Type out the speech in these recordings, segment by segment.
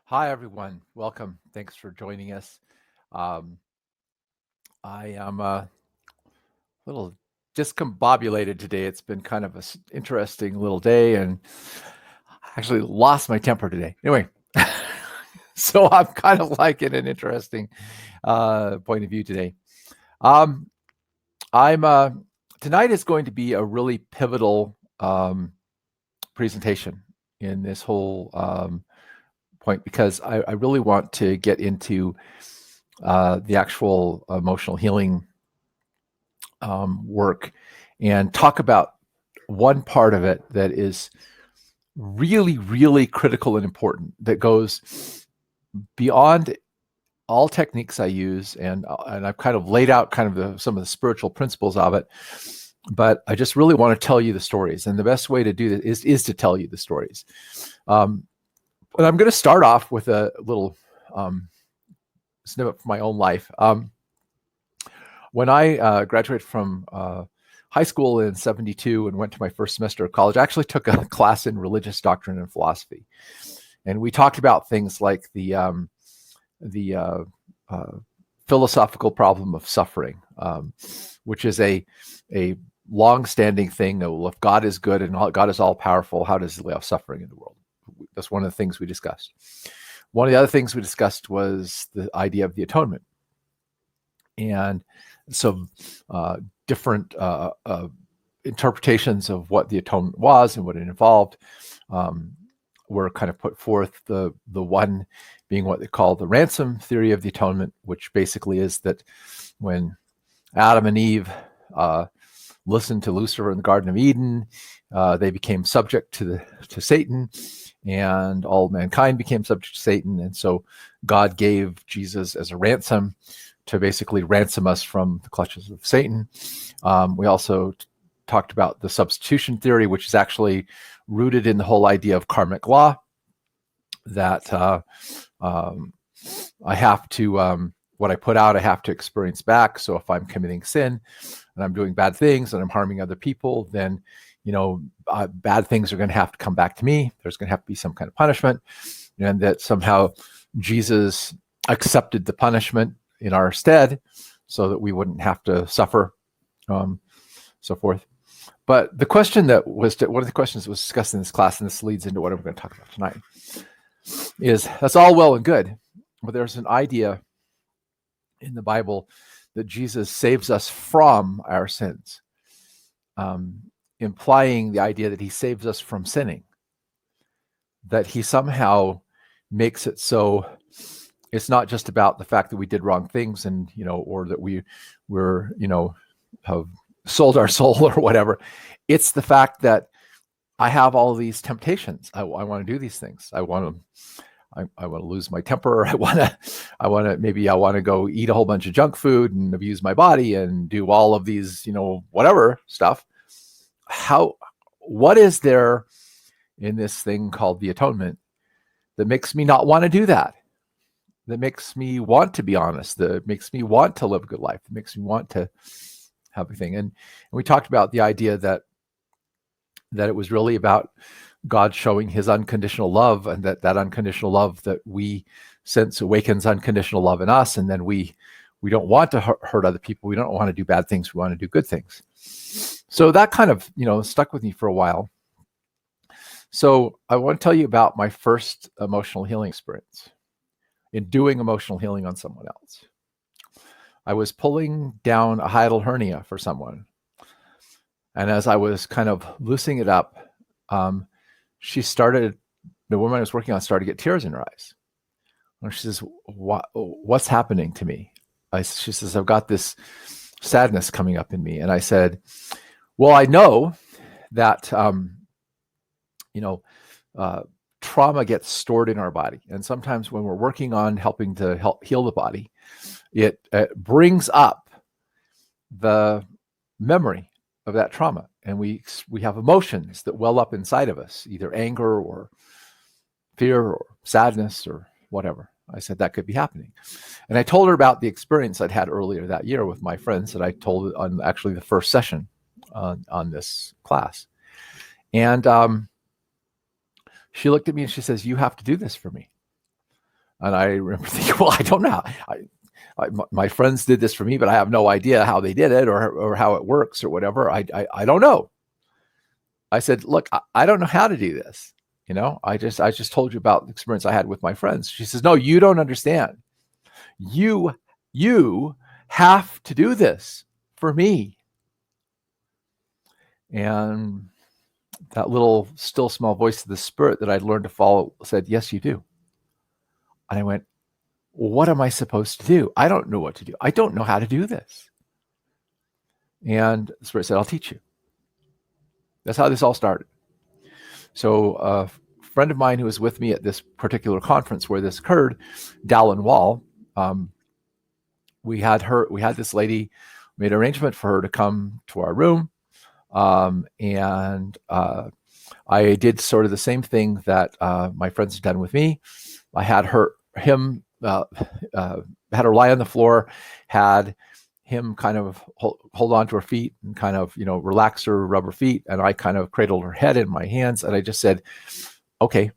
Hi, everyone. Welcome. Thanks for joining us. Um, I am a little discombobulated today. It's been kind of an interesting little day, and I actually lost my temper today. Anyway, so I'm kind of like in an interesting point of view today. Um, I'm Tonight is going to be a really pivotal presentation in this whole point because I really want to get into the actual emotional healing work and talk about one part of it that is really, really critical and important, that goes beyond all techniques I use, and I've kind of laid out kind of some of the spiritual principles of it. But I just really want to tell you the stories, and the best way to do this is to tell you the stories. And I'm going to start off with a little snippet from my own life. When I graduated from high school in '72 and went to my first semester of college, I actually took a class in religious doctrine and philosophy, and we talked about things like the philosophical problem of suffering, which is a long-standing thing. Well, if God is good and God is all-powerful, how does He allow suffering in the world? That's one of the things we discussed. One of the other things we discussed was the idea of the atonement, and some different interpretations of what the atonement was and what it involved were kind of put forth. The one being what they call the ransom theory of the atonement, which basically is that when Adam and Eve listened to Lucifer in the Garden of Eden, they became subject to Satan, and all mankind became subject to Satan. And so God gave Jesus as a ransom to basically ransom us from the clutches of Satan. We also talked about the substitution theory, which is actually rooted in the whole idea of karmic law, that I have to, what I put out, I have to experience back. So if I'm committing sin and I'm doing bad things and I'm harming other people, then, bad things are going to have to come back to me. There's going to have to be some kind of punishment, and that somehow Jesus accepted the punishment in our stead so that we wouldn't have to suffer, so forth. But the question that was, one of the questions that was discussed in this class, and this leads into what I'm going to talk about tonight, is that's all well and good, but there's an idea in the Bible that Jesus saves us from our sins, implying the idea that He saves us from sinning, that He somehow makes it so it's not just about the fact that we did wrong things and, or that we're, have sold our soul or whatever. It's the fact that I have all these temptations. I want to do these things. I want to lose my temper. I want to go eat a whole bunch of junk food and abuse my body and do all of these, whatever stuff. What is there in this thing called the atonement that makes me not want to do that? That makes me want to be honest, that makes me want to live a good life, that makes me want to have everything. And we talked about the idea that it was really about God showing His unconditional love, and that unconditional love that we sense awakens unconditional love in us, and then we don't want to hurt other people. We don't want to do bad things. We want to do good things. So that kind of, stuck with me for a while. So I want to tell you about my first emotional healing experience in doing emotional healing on someone else. I was pulling down a hiatal hernia for someone. And as I was kind of loosening it up, the woman I was working on started to get tears in her eyes. And she says, what's happening to me? She says, I've got this sadness coming up in me. And I said, well, I know that, trauma gets stored in our body. And sometimes when we're working on helping to help heal the body, it brings up the memory of that trauma. And we have emotions that well up inside of us, either anger or fear or sadness or whatever. I said that could be happening. And I told her about the experience I'd had earlier that year with my friends that I told on actually the first session on this class. And she looked at me and she says, you have to do this for me. And I remember thinking, well, I don't know. My friends did this for me, but I have no idea how they did it or how it works or whatever. I don't know. I said, look, I don't know how to do this. I just told you about the experience I had with my friends. She says, no, you don't understand. You have to do this for me. And that little still small voice of the spirit that I'd learned to follow said, yes, you do. And I went, what am I supposed to do? I don't know what to do. I don't know how to do this. And the spirit said, I'll teach you. That's how this all started. So a friend of mine who was with me at this particular conference where this occurred, Dallin Wall, we had this lady, made an arrangement for her to come to our room. And I did sort of the same thing that my friends had done with me. I had her lie on the floor, had him kind of hold on to her feet and kind of, relax her, rub her feet. And I kind of cradled her head in my hands. And I just said, okay,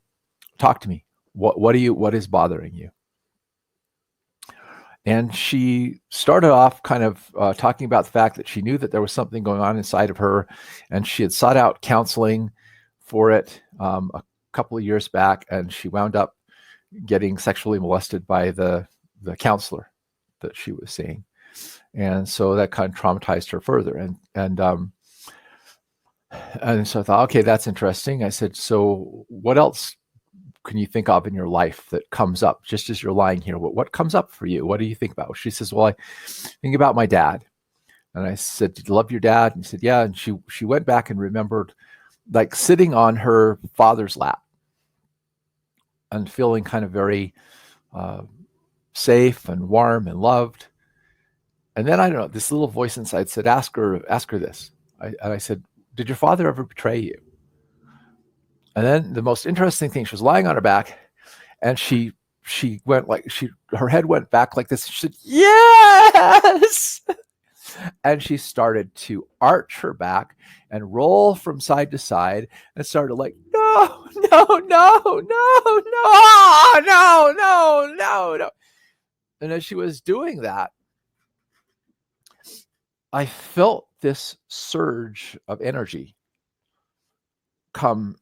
talk to me. What is bothering you? And she started off kind of talking about the fact that she knew that there was something going on inside of her, and she had sought out counseling for it a couple of years back, and she wound up getting sexually molested by the counselor that she was seeing. And so that kind of traumatized her further. And so I thought, okay, that's interesting. I said, so what else can you think of in your life that comes up just as you're lying here? What comes up for you? What do you think about? She says, well, I think about my dad. And I said, did you love your dad? And she said, yeah. And she went back and remembered like sitting on her father's lap and feeling kind of very safe and warm and loved. And then, I don't know, this little voice inside said, ask her this. And I said, did your father ever betray you? And then the most interesting thing, she was lying on her back, and she went like, her head went back like this. She said, yes. And she started to arch her back and roll from side to side and started like, no. And as she was doing that, I felt this surge of energy come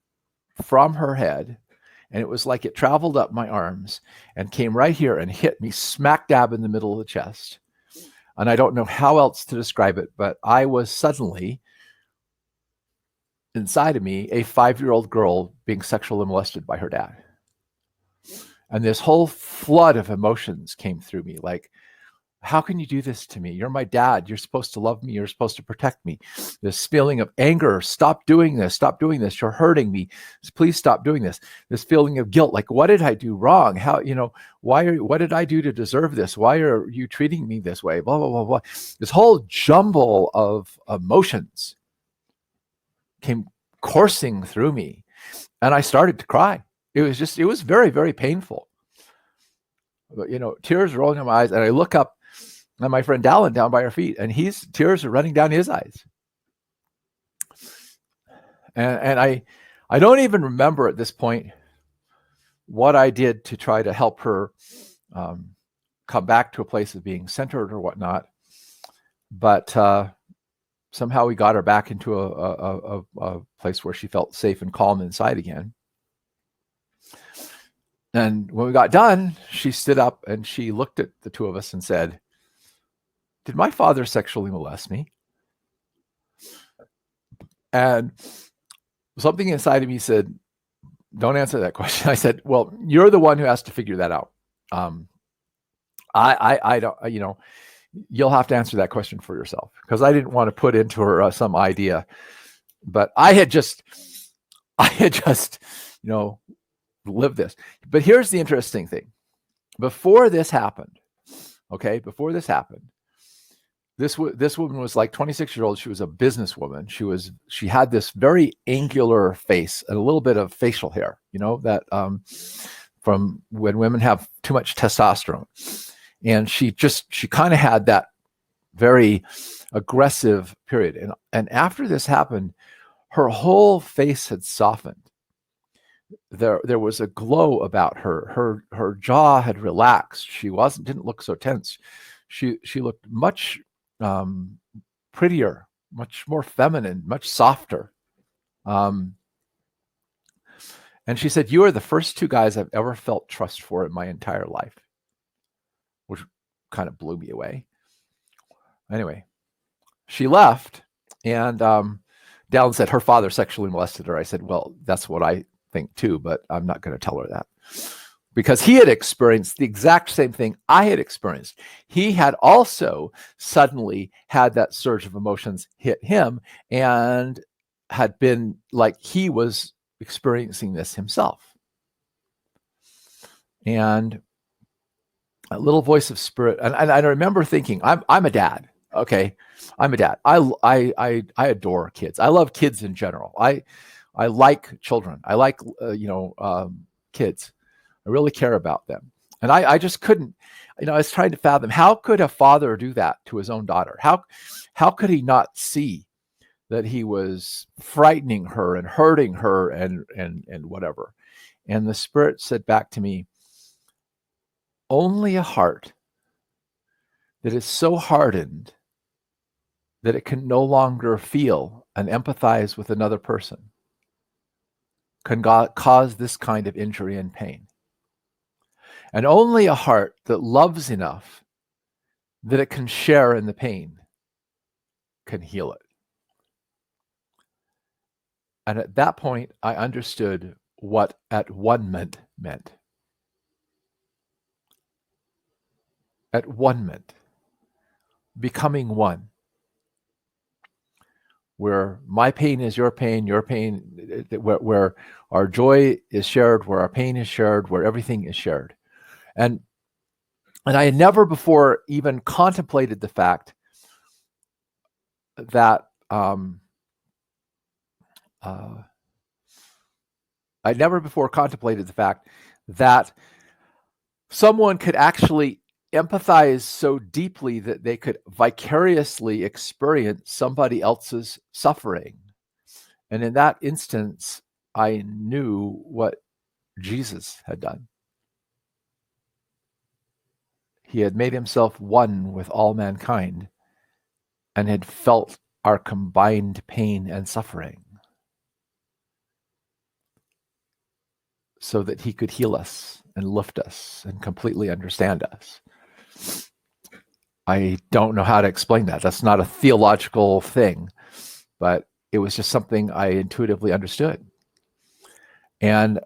from her head, and it was like it traveled up my arms and came right here and hit me smack dab in the middle of the chest. And I don't know how else to describe it, but I was suddenly, inside of me, a 5-year-old girl being sexually molested by her dad. And this whole flood of emotions came through me, like, how can you do this to me? You're my dad. You're supposed to love me. You're supposed to protect me. This feeling of anger, stop doing this. Stop doing this. You're hurting me. Please stop doing this. This feeling of guilt, like, what did I do wrong? What did I do to deserve this? Why are you treating me this way? Blah, blah, blah, blah. This whole jumble of emotions came coursing through me, and I started to cry. It was very, very painful. But, tears rolling in my eyes, and I look up, and my friend Dallin down by her feet, and tears are running down his eyes. And I don't even remember at this point what I did to try to help her come back to a place of being centered or whatnot. But somehow we got her back into a place where she felt safe and calm inside again. And when we got done, she stood up and she looked at the two of us and said, did my father sexually molest me? And something inside of me said, don't answer that question. I said, well, you're the one who has to figure that out. I don't, you'll have to answer that question for yourself, because I didn't want to put into her some idea, but I had just, lived this. But here's the interesting thing. Before this happened, this woman was like 26 years old. She was a businesswoman. She had this very angular face and a little bit of facial hair, that from when women have too much testosterone. And she kind of had that very aggressive period. And after this happened, her whole face had softened. there was a glow about her. Her jaw had relaxed. She didn't look so tense. She looked much prettier, much more feminine, much softer. And she said, "You are the first two guys I've ever felt trust for in my entire life," which kind of blew me away. Anyway, she left, and Dallin said her father sexually molested her. I said, "Well, that's what I think too, but I'm not going to tell her that." Because he had experienced the exact same thing I had experienced. He had also suddenly had that surge of emotions hit him and had been like he was experiencing this himself. And a little voice of spirit, and I remember thinking, I'm a dad. Okay, I'm a dad. I adore kids. I love kids in general. I like children. I like kids. I really care about them. And I just couldn't, I was trying to fathom, how could a father do that to his own daughter? How could he not see that he was frightening her and hurting her and whatever? And the Spirit said back to me, only a heart that is so hardened that it can no longer feel and empathize with another person can cause this kind of injury and pain. And only a heart that loves enough that it can share in the pain can heal it. And at that point, I understood what at-one-ment meant. At-one-ment, becoming one, where my pain is your pain, where our joy is shared, where our pain is shared, where everything is shared. And I had never before even contemplated the fact that someone could actually empathize so deeply that they could vicariously experience somebody else's suffering. And in that instance, I knew what Jesus had done. He had made himself one with all mankind and had felt our combined pain and suffering so that he could heal us and lift us and completely understand us. I don't know how to explain that. That's not a theological thing, but it was just something I intuitively understood. And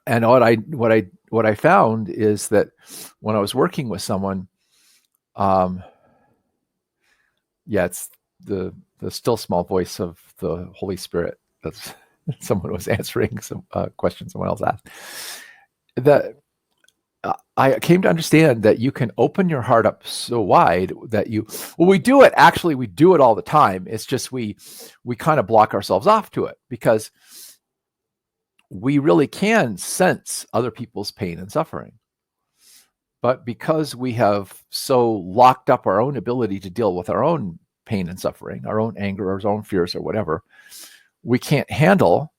what I found is that when I was working with someone, it's the still small voice of the Holy Spirit. That's someone was answering some questions someone else asked. That I came to understand that you can open your heart up so wide that we do it all the time. It's just we kind of block ourselves off to it because we really can sense other people's pain and suffering. But because we have so locked up our own ability to deal with our own pain and suffering, our own anger, our own fears, or whatever, we can't handle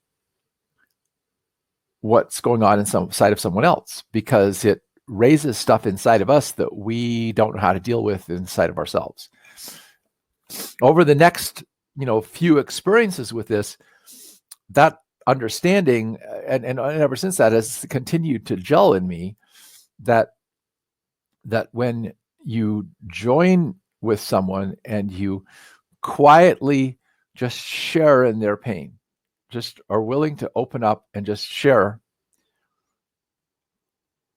what's going on inside of someone else because it raises stuff inside of us that we don't know how to deal with inside of ourselves. Over the next, few experiences with this, that understanding, and ever since that has continued to gel in me, that when you join with someone and you quietly just share in their pain, just are willing to open up and just share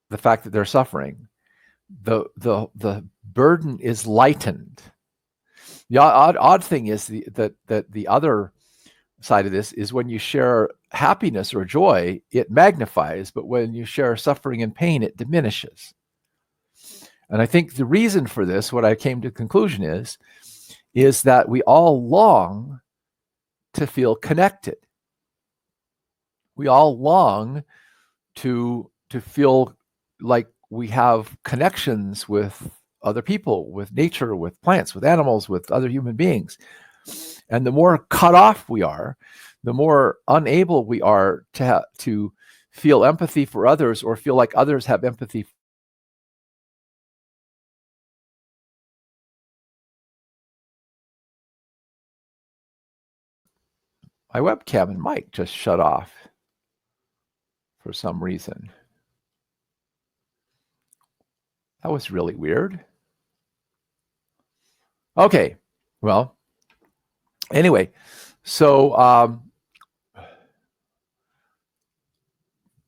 the fact that they're suffering, the burden is lightened. The odd thing is that the other side of this is when you share happiness or joy, it magnifies, but when you share suffering and pain, it diminishes. And I think the reason for this, what I came to the conclusion is that we all long to feel connected. We all long to feel like we have connections with other people, with nature, with plants, with animals, with other human beings. And the more cut off we are, the more unable we are to feel empathy for others or feel like others have empathy. My webcam and mic just shut off for some reason. That was really weird. Okay, well, anyway, so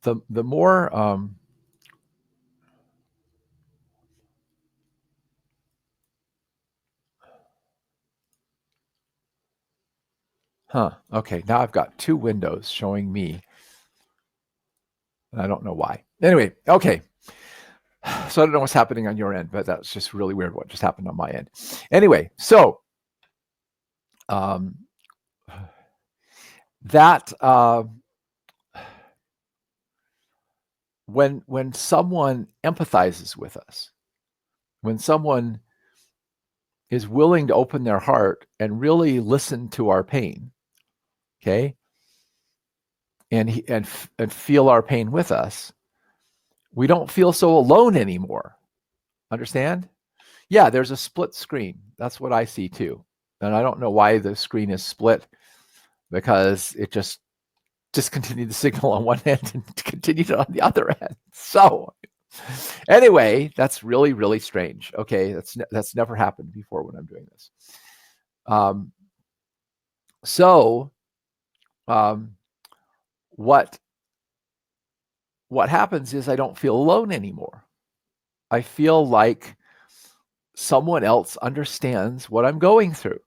the more okay, now I've got two windows showing me. I don't know why. Anyway, okay. So I don't know what's happening on your end, but that's just really weird what just happened on my end. Anyway, so that when someone empathizes with us, when someone is willing to open their heart and really listen to our pain, okay, and feel our pain with us, we don't feel so alone anymore. Understand? Yeah, there's a split screen. That's what I see too. And I don't know why the screen is split, because it just discontinued the signal on one end and continued it on the other end. So anyway, that's really, really strange. Okay, that's never happened before when I'm doing this. What happens is I don't feel alone anymore. I feel like someone else understands what I'm going through.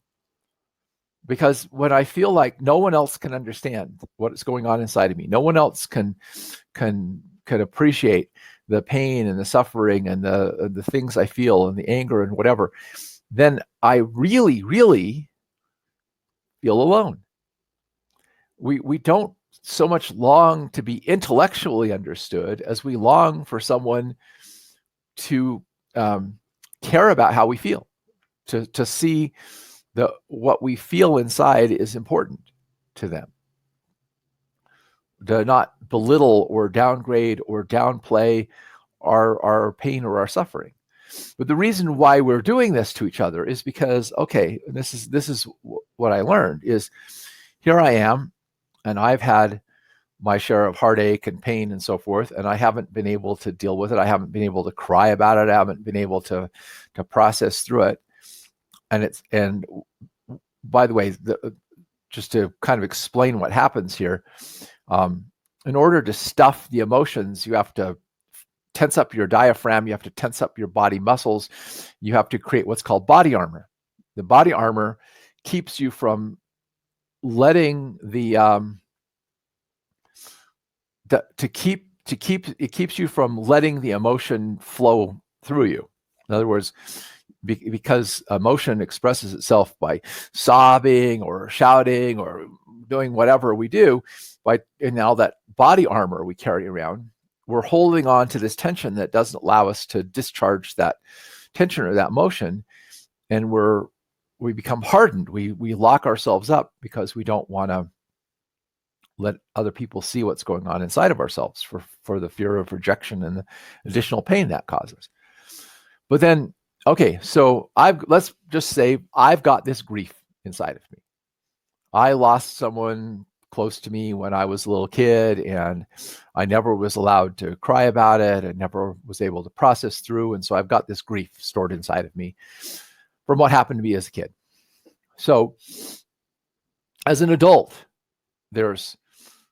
Because when I feel like no one else can understand what's going on inside of me, no one else can appreciate the pain and the suffering and the things I feel and the anger and whatever, then I really, really feel alone. We don't so much long to be intellectually understood as we long for someone to care about how we feel, to see what we feel inside is important to them, to not belittle or downgrade or downplay our pain or our suffering. But the reason why we're doing this to each other is because, okay, this is what I learned is, here I am, and I've had my share of heartache and pain and so forth, and I haven't been able to deal with it. I haven't been able to cry about it. I haven't been able to process through it. And by the way, just to kind of explain what happens here, in order to stuff the emotions, you have to tense up your diaphragm, you have to tense up your body muscles, you have to create what's called body armor. The body armor keeps you from letting it keeps you from letting the emotion flow through you. In other words, because emotion expresses itself by sobbing or shouting or doing whatever we do, and now that body armor we carry around, we're holding on to this tension that doesn't allow us to discharge that tension or that emotion, and we become hardened. We lock ourselves up because we don't want to let other people see what's going on inside of ourselves for the fear of rejection and the additional pain that causes. But then, okay, so let's just say I've got this grief inside of me. I lost someone close to me when I was a little kid, and I never was allowed to cry about it. I never was able to process through. And so I've got this grief stored inside of me from what happened to me as a kid. So as an adult, there's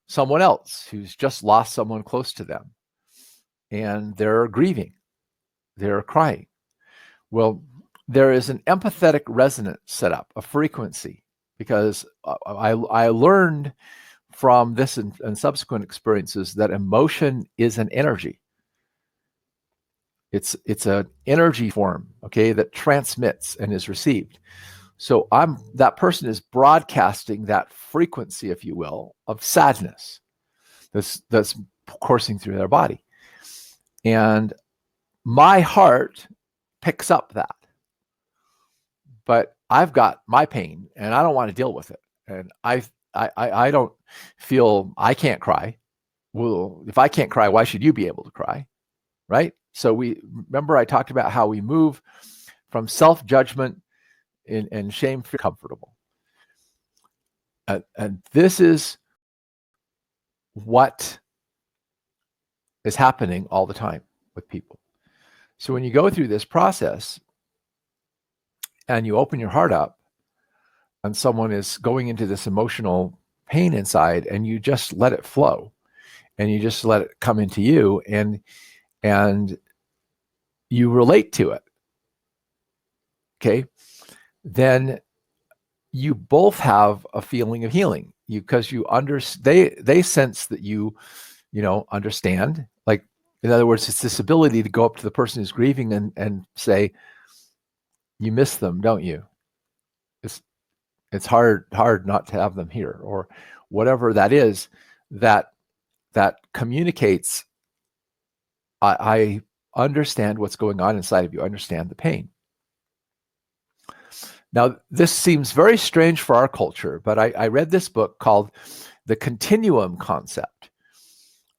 someone else who's just lost someone close to them, and they're grieving, they're crying. Well, there is an empathetic resonance set up, a frequency, because I learned from this and subsequent experiences that emotion is an energy. It's an energy form, okay, that transmits and is received. So that person is broadcasting that frequency, if you will, of sadness that's coursing through their body. And my heart picks up that. But I've got my pain and I don't want to deal with it. And I don't feel I can't cry. Well, if I can't cry, why should you be able to cry? Right? So we remember I talked about how we move from self-judgment and shame to comfortable. And this is what is happening all the time with people. So when you go through this process and you open your heart up and someone is going into this emotional pain inside and you just let it flow and you just let it come into you and you relate to it, okay, then you both have a feeling of healing because they sense that you understand. Like, in other words, it's this ability to go up to the person who's grieving and say, you miss them, don't you? It's hard not to have them here, or whatever that is that communicates, I understand what's going on inside of you. I understand the pain. Now, this seems very strange for our culture, but I read this book called The Continuum Concept,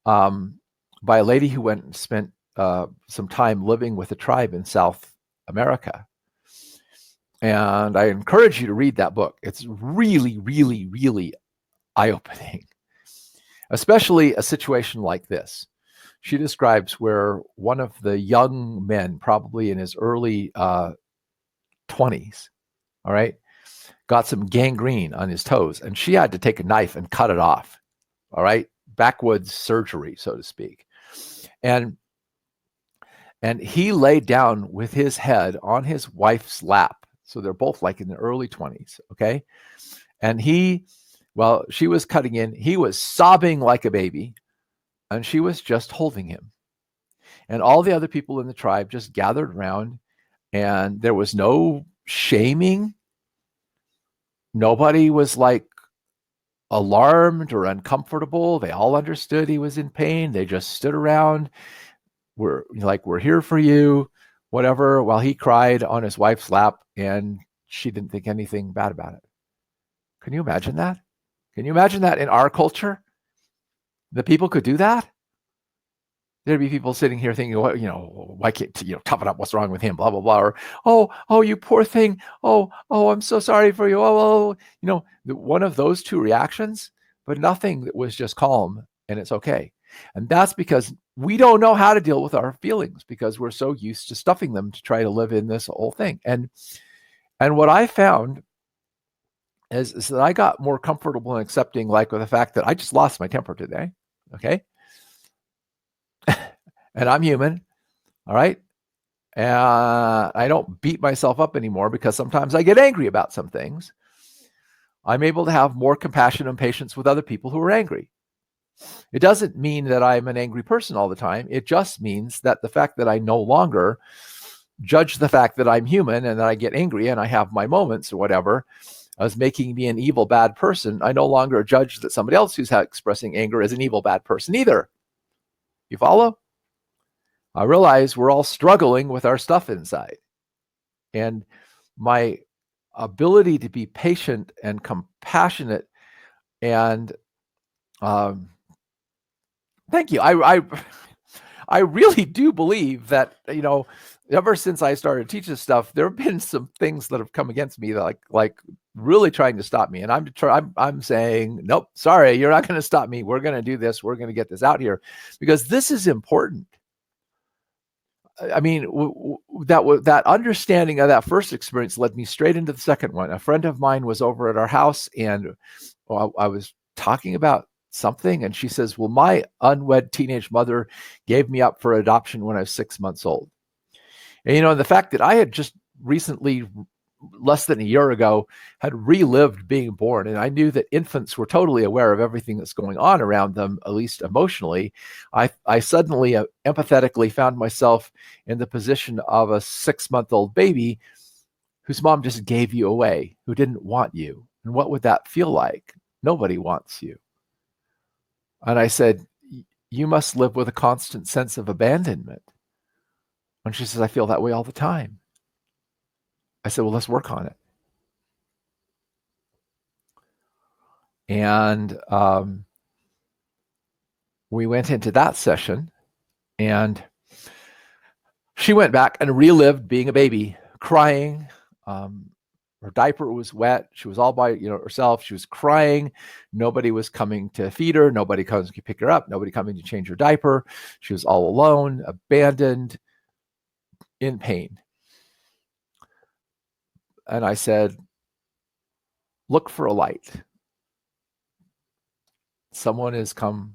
by a lady who went and spent some time living with a tribe in South America. And I encourage you to read that book. It's really, really, really eye-opening, especially a situation like this. She describes where one of the young men, probably in his early 20s, all right, got some gangrene on his toes, and she had to take a knife and cut it off, all right, backwoods surgery, so to speak. And he laid down with his head on his wife's lap. So they're both like in their early 20s, okay? And while she was cutting in, he was sobbing like a baby, and she was just holding him. And all the other people in the tribe just gathered around, and there was no shaming. Nobody was like alarmed or uncomfortable. They all understood he was in pain. They just stood around. We're here for you, whatever, while he cried on his wife's lap, and she didn't think anything bad about it. Can you imagine that? Can you imagine that in our culture? The people could do that? There'd be people sitting here thinking, why can't, toughen up, what's wrong with him, blah, blah, blah. Or, oh, you poor thing. Oh, I'm so sorry for you. One of those two reactions, but nothing that was just calm and it's okay. And that's because we don't know how to deal with our feelings because we're so used to stuffing them to try to live in this whole thing. And what I found is that I got more comfortable in accepting, like, with the fact that I just lost my temper today. Okay. And I'm human. All right. And I don't beat myself up anymore because sometimes I get angry about some things. I'm able to have more compassion and patience with other people who are angry. It doesn't mean that I'm an angry person all the time. It just means that the fact that I no longer judge the fact that I'm human and that I get angry and I have my moments or whatever as making me an evil, bad person. I no longer judge that somebody else who's expressing anger is an evil, bad person either. You follow? I realize we're all struggling with our stuff inside. And my ability to be patient and compassionate and thank you. I really do believe that, ever since I started teaching this stuff, there have been some things that have come against me that like really trying to stop me. And I'm saying, nope, sorry, you're not going to stop me. We're going to do this. We're going to get this out here because this is important. I mean, that understanding of that first experience led me straight into the second one. A friend of mine was over at our house and I was talking about something and she says, well, my unwed teenage mother gave me up for adoption when I was 6 months old. And the fact that I had just recently, less than a year ago, had relived being born, and I knew that infants were totally aware of everything that's going on around them, at least emotionally, I suddenly empathetically found myself in the position of a 6-month-old baby whose mom just gave you away, who didn't want you. And what would that feel like? Nobody wants you. And I said, you must live with a constant sense of abandonment. And she says, I feel that way all the time. I said, well, let's work on it. And we went into that session, and she went back and relived being a baby, crying. Her diaper was wet. She was all by herself. She was crying. Nobody was coming to feed her. Nobody comes to pick her up. Nobody coming to change her diaper. She was all alone, abandoned, in pain. And I said, look for a light. Someone has come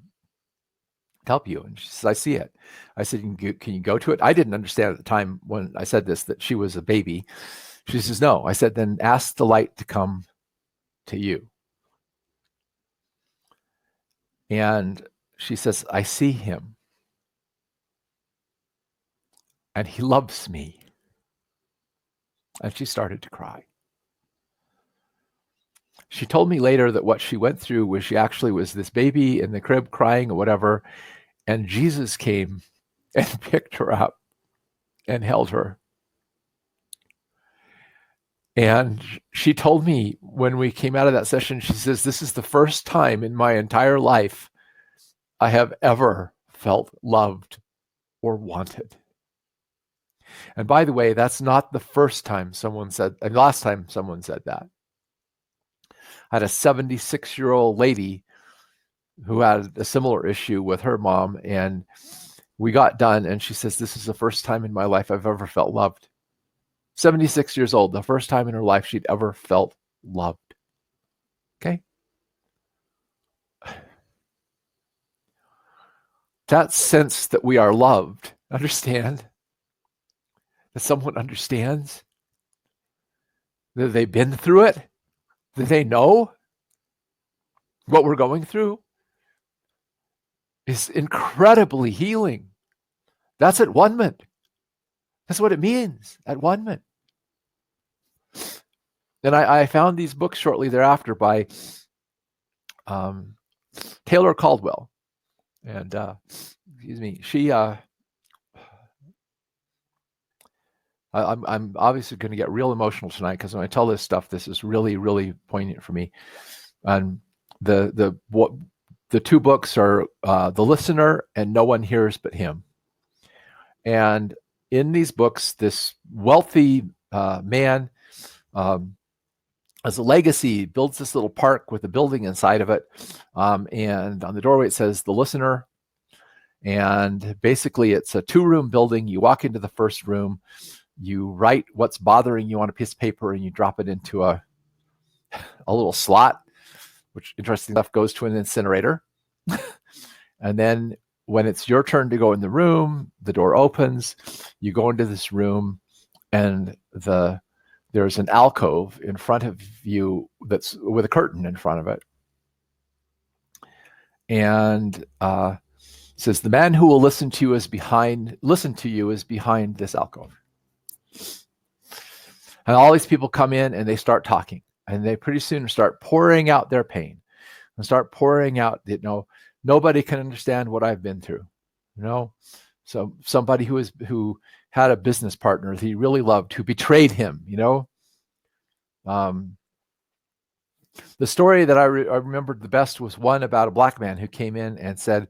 to help you. And she says, I see it. I said, can you go to it? I didn't understand at the time when I said this that she was a baby. She says, no. I said, then ask the light to come to you. And she says, I see him. And he loves me. And she started to cry. She told me later that what she went through was she actually was this baby in the crib crying or whatever, and Jesus came and picked her up and held her. And she told me when we came out of that session, she says, this is the first time in my entire life I have ever felt loved or wanted. And by the way, that's not the first time someone said, and last time someone said that. I had a 76-year-old lady who had a similar issue with her mom, and we got done, and she says, this is the first time in my life I've ever felt loved. 76 years old, the first time in her life she'd ever felt loved. Okay? That sense that we are loved, understand? That someone understands? That they've been through it? That they know what we're going through? Is incredibly healing. That's At-ONE-ment. That's what it means, At-ONE-ment. And I found these books shortly thereafter by Taylor Caldwell. And, excuse me, I'm obviously going to get real emotional tonight because when I tell this stuff, this is really, really poignant for me. And the two books are The Listener and No One Hears But Him. And in these books, this wealthy man, as a legacy, builds this little park with a building inside of it. And on the doorway, it says The Listener. And basically, it's a 2-room building. You walk into the first room, you write what's bothering you on a piece of paper, and you drop it into a little slot, which, interesting enough, goes to an incinerator. And then when it's your turn to go in the room, the door opens, you go into this room, and there's an alcove in front of you that's with a curtain in front of it. And says, the man who will listen to you is behind this alcove. And all these people come in and they start talking, and they pretty soon start pouring out their pain and start pouring out, nobody can understand what I've been through. So somebody who had a business partner that he really loved, who betrayed him, the story that I remembered the best was one about a black man who came in and said,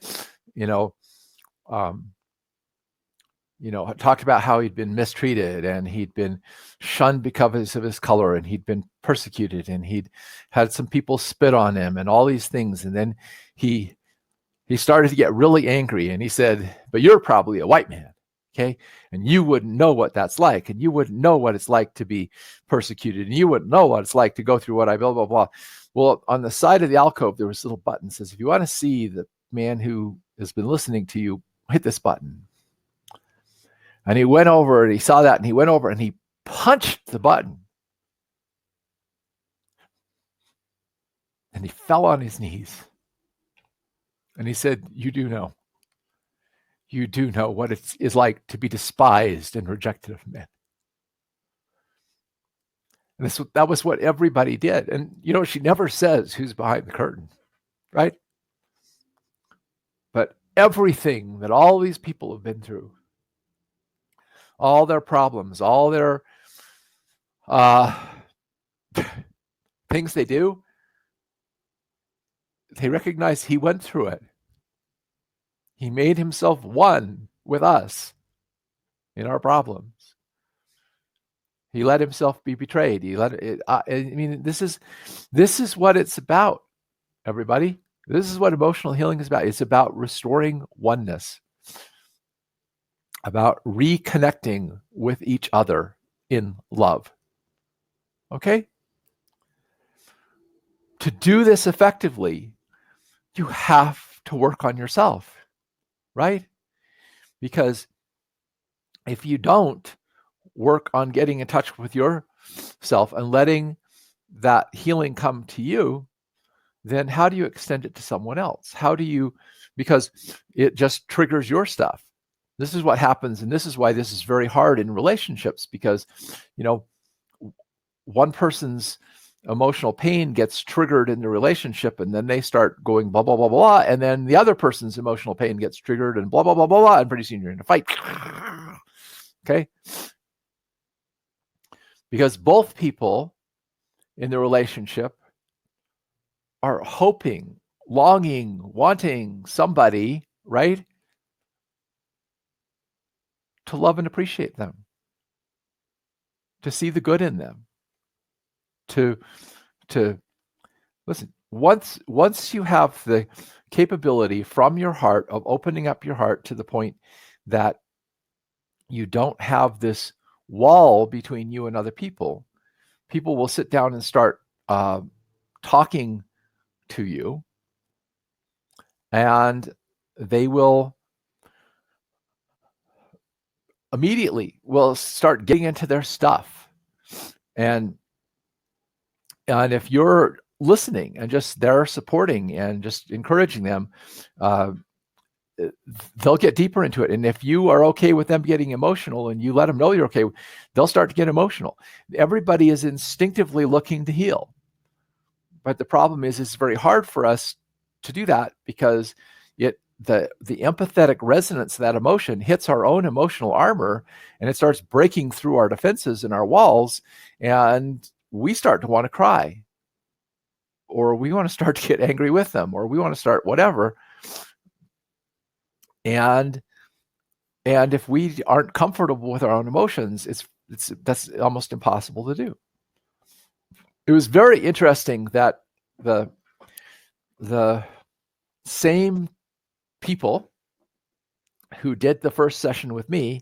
talked about how he'd been mistreated and he'd been shunned because of his color, and he'd been persecuted, and he'd had some people spit on him and all these things. And then he started to get really angry, and he said, but you're probably a white man, okay? And you wouldn't know what that's like, and you wouldn't know what it's like to be persecuted, and you wouldn't know what it's like to go through what I blah, blah, blah. Well, on the side of the alcove, there was a little button that says, if you want to see the man who has been listening to you, hit this button. And he went over and he saw that, and he went over and he punched the button. And he fell on his knees. And he said, you do know what it is like to be despised and rejected of men. And that was what everybody did. And, she never says who's behind the curtain, right? But everything that all these people have been through, all their problems, all their things they do, they recognize he went through it. He made himself one with us in our problems. He let himself be betrayed. He let it. I mean, this is what it's about, everybody. This is what emotional healing is about. It's about restoring oneness, about reconnecting with each other in love. Okay? To do this effectively, you have to work on yourself, right? Because if you don't work on getting in touch with yourself and letting that healing come to you, then how do you extend it to someone else? How do you, because it just triggers your stuff. This is what happens, and this is why this is very hard in relationships, because, one person's emotional pain gets triggered in the relationship, and then they start going blah, blah, blah, blah, and then the other person's emotional pain gets triggered and blah, blah, blah, blah, blah, and pretty soon you're in a fight. Okay? Because both people in the relationship are hoping, longing, wanting somebody, right, to love and appreciate them, to see the good in them, to listen. Once you have the capability from your heart of opening up your heart to the point that you don't have this wall between you and other people, people will sit down and start talking to you, and they will immediately will start getting into their stuff. And if you're listening and just there supporting and just encouraging them, they'll get deeper into it. And if you are okay with them getting emotional and you let them know you're okay, they'll start to get emotional. Everybody is instinctively looking to heal. But the problem is it's very hard for us to do that, because the empathetic resonance of that emotion hits our own emotional armor, and it starts breaking through our defenses and our walls, and we start to want to cry, or we want to start to get angry with them, or we want to start whatever. And if we aren't comfortable with our own emotions, that's almost impossible to do. It was very interesting that the same people who did the first session with me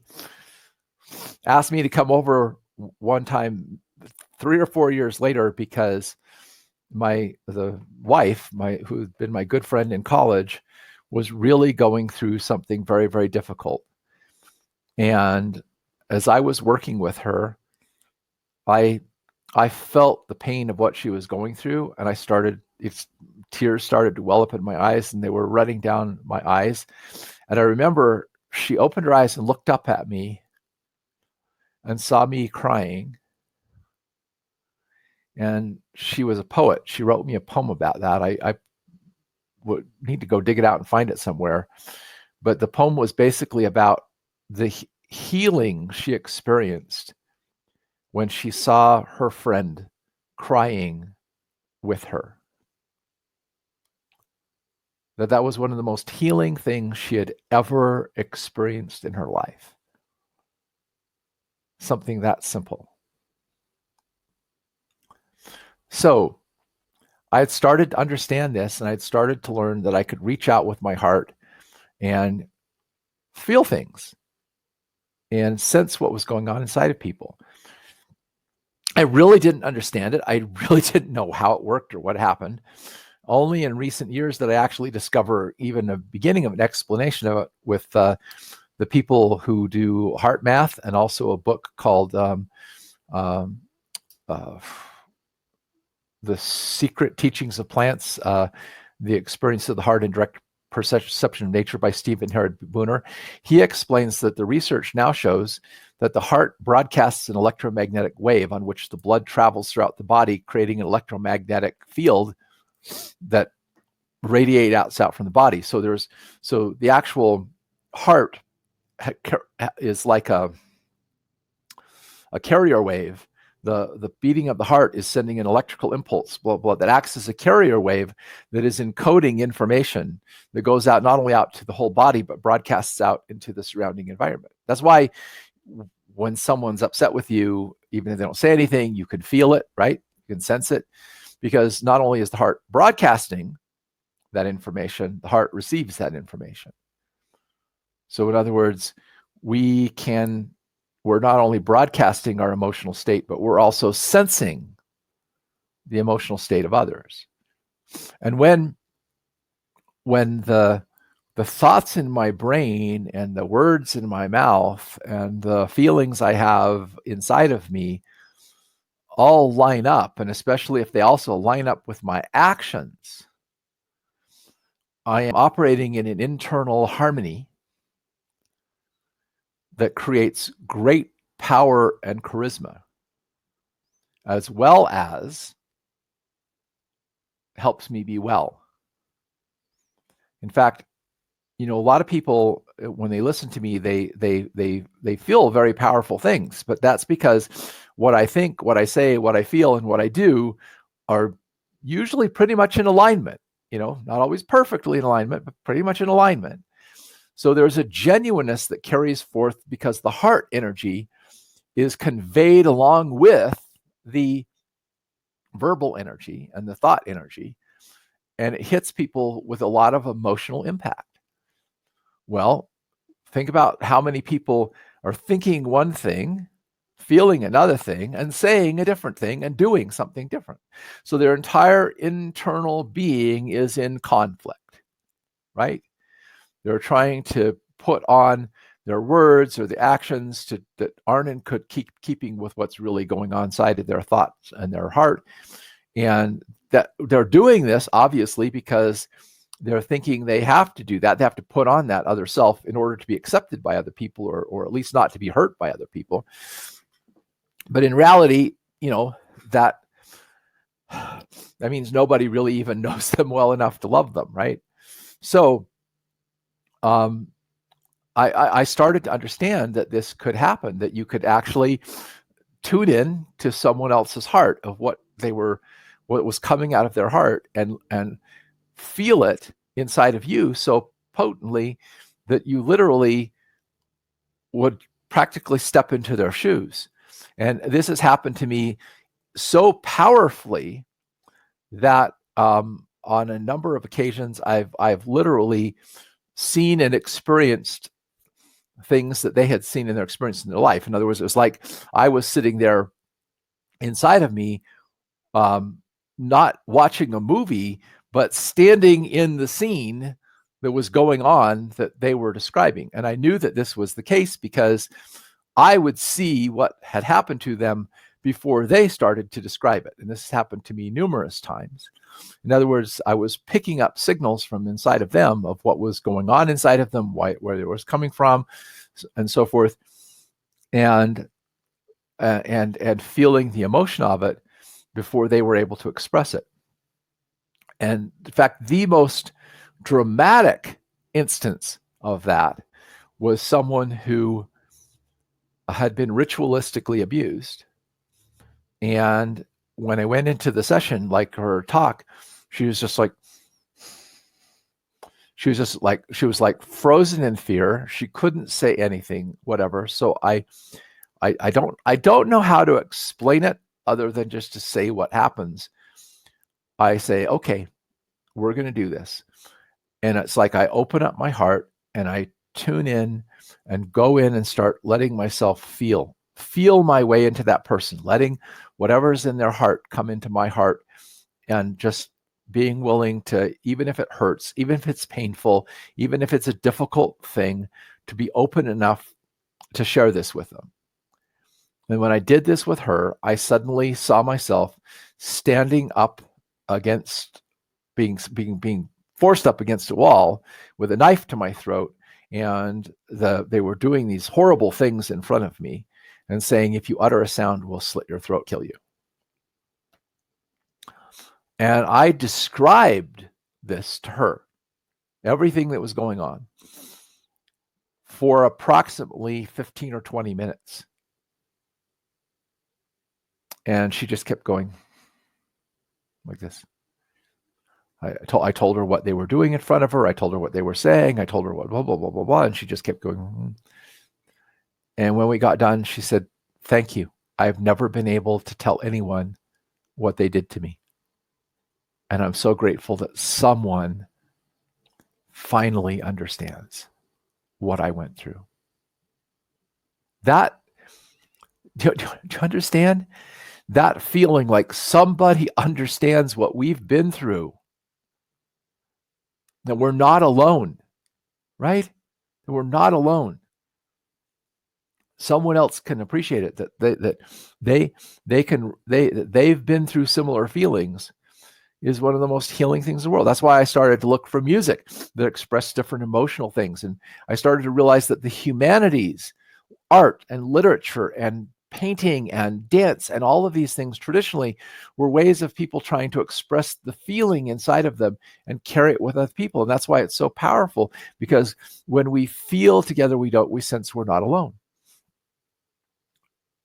asked me to come over one time 3 or 4 years later, because the wife, who had been my good friend in college, was really going through something very, very difficult. And as I was working with her, I felt the pain of what she was going through, and tears started to well up in my eyes, and they were running down my eyes. And I remember she opened her eyes and looked up at me and saw me crying. And she was a poet. She wrote me a poem about that. I would need to go dig it out and find it somewhere. But the poem was basically about the healing she experienced when she saw her friend crying with her. That was one of the most healing things she had ever experienced in her life. Something that simple. So I had started to understand this, and I had started to learn that I could reach out with my heart and feel things and sense what was going on inside of people. I really didn't understand it. I really didn't know how it worked or what happened. Only in recent years that I actually discover even a beginning of an explanation of it with the people who do heart math, and also a book called The Secret Teachings of Plants, The Experience of the Heart and Direct Perception of Nature by Stephen Herod Booner. He explains that the research now shows that the heart broadcasts an electromagnetic wave on which the blood travels throughout the body, creating an electromagnetic field that radiates out from the body. So the actual heart is like a carrier wave The beating of the heart is sending an electrical impulse, blah, blah, that acts as a carrier wave that is encoding information that goes out, not only out to the whole body, but broadcasts out into the surrounding environment. That's why when someone's upset with you, even if they don't say anything, you can feel it, right? You can sense it, because not only is the heart broadcasting that information, the heart receives that information. So in other words, we're not only broadcasting our emotional state, but we're also sensing the emotional state of others. And when the thoughts in my brain and the words in my mouth and the feelings I have inside of me all line up, and especially if they also line up with my actions, I am operating in an internal harmony that creates great power and charisma, as well as helps me be well. In fact, a lot of people, when they listen to me, they feel very powerful things, but that's because what I think, what I say, what I feel, and what I do are usually pretty much in alignment. Not always perfectly in alignment, but pretty much in alignment. So there's a genuineness that carries forth because the heart energy is conveyed along with the verbal energy and the thought energy, and it hits people with a lot of emotional impact. Well, think about how many people are thinking one thing, feeling another thing, and saying a different thing, and doing something different. So their entire internal being is in conflict, right? They're trying to put on their words or the actions that aren't in keeping with what's really going on inside of their thoughts and their heart. And that they're doing this obviously because they're thinking they have to do that. They have to put on that other self in order to be accepted by other people, or at least not to be hurt by other people. But in reality, that means nobody really even knows them well enough to love them, right? So I started to understand that this could happen, that you could actually tune in to someone else's heart of what was coming out of their heart, and feel it inside of you so potently that you literally would practically step into their shoes. And this has happened to me so powerfully that on a number of occasions I've literally seen and experienced things that they had seen in their experience in their life. In other words, it was like I was sitting there inside of me, not watching a movie, but standing in the scene that was going on that they were describing. And I knew that this was the case because I would see what had happened to them before they started to describe it. And this has happened to me numerous times. In other words, I was picking up signals from inside of them of what was going on inside of them, where it was coming from, and so forth, and feeling the emotion of it before they were able to express it. And in fact, the most dramatic instance of that was someone who had been ritualistically abused. And when I went into the session, like her talk, she was like frozen in fear. She couldn't say anything, whatever. So I don't know how to explain it other than just to say what happens. I say, okay, we're going to do this. And it's like I open up my heart and I tune in and go in and start letting myself feel my way into that person, letting whatever's in their heart come into my heart, and just being willing to, even if it hurts, even if it's painful, even if it's a difficult thing, to be open enough to share this with them. And when I did this with her, I suddenly saw myself standing up against, being forced up against a wall with a knife to my throat, and they were doing these horrible things in front of me and saying, if you utter a sound, we'll slit your throat, kill you. And I described this to her, everything that was going on, for approximately 15 or 20 minutes. And she just kept going like this. I told her what they were doing in front of her. I told her what they were saying. I told her what blah, blah, blah, blah, blah. And she just kept going. Mm. And when we got done, she said, "Thank you. I've never been able to tell anyone what they did to me. And I'm so grateful that someone finally understands what I went through." That, do you understand? That feeling like somebody understands what we've been through. That we're not alone, right? That we're not alone. Someone else can appreciate it. That they've been through similar feelings is one of the most healing things in the world. That's why I started to look for music that expressed different emotional things, and I started to realize that the humanities, art and literature and painting and dance and all of these things traditionally were ways of people trying to express the feeling inside of them and carry it with other people. And that's why it's so powerful, because when we feel together, we sense we're not alone.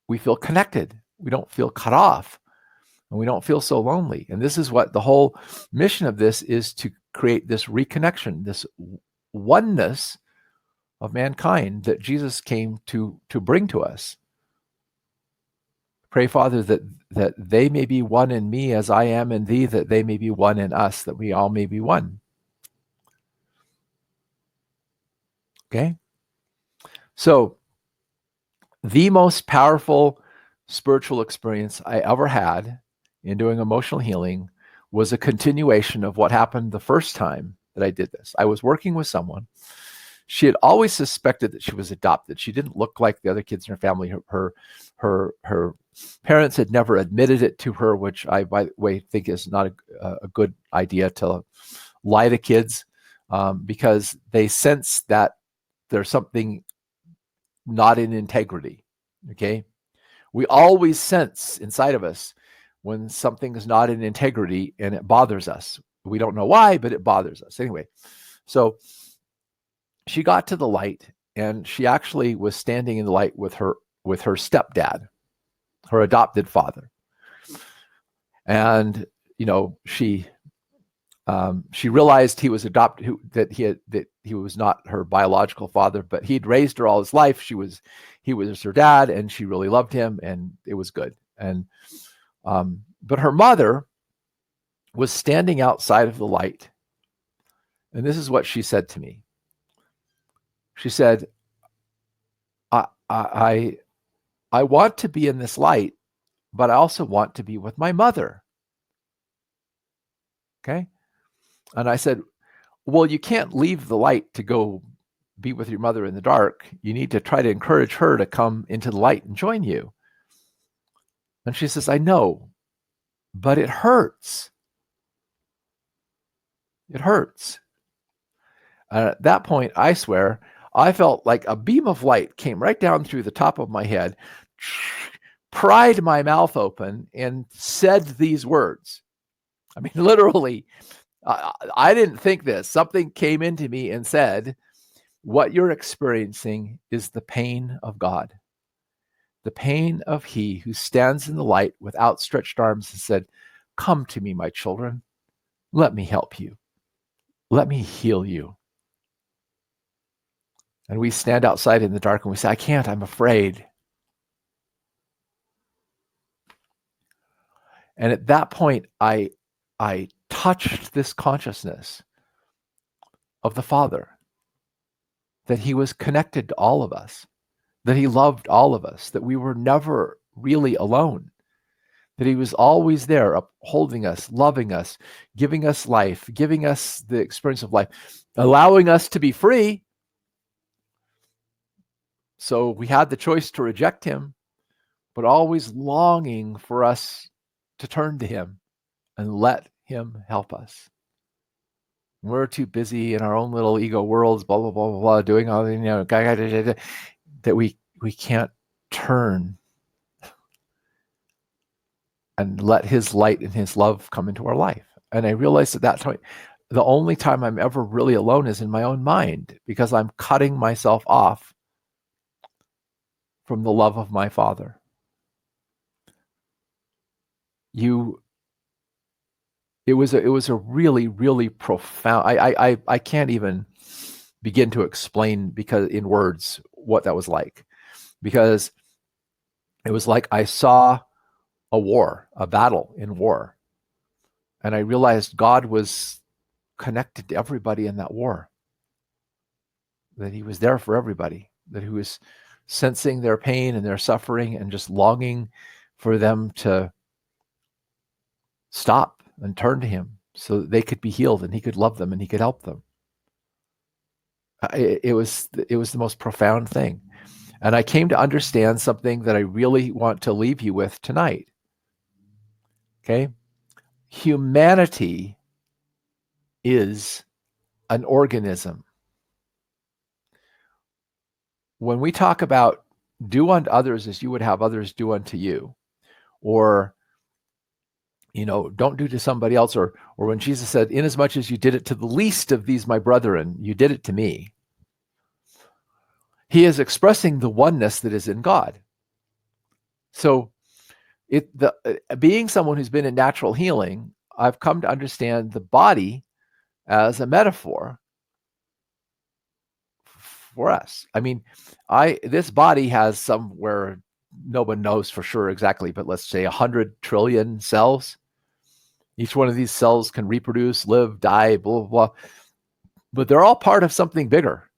We feel connected. We don't feel cut off, and we don't feel so lonely. And this is what the whole mission of this is, to create this reconnection, this oneness of mankind that Jesus came to bring to us. Pray, Father, that they may be one in me as I am in thee, that they may be one in us, that we all may be one. Okay? So, the most powerful spiritual experience I ever had in doing emotional healing was a continuation of what happened the first time that I did this. I was working with someone. She had always suspected that she was adopted. She didn't look like the other kids in her family. Her parents had never admitted it to her, which I, by the way, think is not a good idea to lie to kids, because they sense that there's something not in integrity. Okay, we always sense inside of us when something is not in integrity, and it bothers us. We don't know why, but it bothers us anyway. So she got to the light, and she actually was standing in the light with her stepdad, her adopted father. And she realized he was adopted, that he was not her biological father, but he'd raised her all his life. He was her dad, and she really loved him, and it was good. And but her mother was standing outside of the light, and this is what she said to me. She said, I want to be in this light, but I also want to be with my mother. Okay? And I said, well, you can't leave the light to go be with your mother in the dark. You need to try to encourage her to come into the light and join you. And she says, I know, but it hurts. It hurts. And at that point, I swear, I felt like a beam of light came right down through the top of my head, pried my mouth open, and said these words. I mean, literally, I didn't think this. Something came into me and said, what you're experiencing is the pain of God, the pain of He who stands in the light with outstretched arms and said, come to me, my children. Let me help you. Let me heal you. And we stand outside in the dark and we say, I can't, I'm afraid. And at that point, I touched this consciousness of the Father, that He was connected to all of us, that He loved all of us, that we were never really alone, that He was always there, upholding us, loving us, giving us life, giving us the experience of life, allowing us to be free. So we had the choice to reject Him, but always longing for us to turn to Him and let Him help us. We're too busy in our own little ego worlds, blah, blah, blah, blah, blah, doing all that we can't turn and let His light and His love come into our life. And I realized at that time, the only time I'm ever really alone is in my own mind, because I'm cutting myself off from the love of my Father. it was a really, really profound. I can't even begin to explain because in words what that was like, because it was like I saw a battle in war, and I realized God was connected to everybody in that war, that he was there for everybody, that he was sensing their pain and their suffering and just longing for them to stop and turn to him so that they could be healed and he could love them and he could help them. It was the most profound thing. And I came to understand something that I really want to leave you with tonight. Okay? Humanity is an organism. When we talk about do unto others as you would have others do unto you, or don't do to somebody else, or when Jesus said, inasmuch as you did it to the least of these my brethren, you did it to me. He is expressing the oneness that is in God. So being someone who's been in natural healing, I've come to understand the body as a metaphor for us. I mean, this body has somewhere, no one knows for sure exactly, but let's say 100 trillion cells. Each one of these cells can reproduce, live, die, blah, blah, blah. But they're all part of something bigger.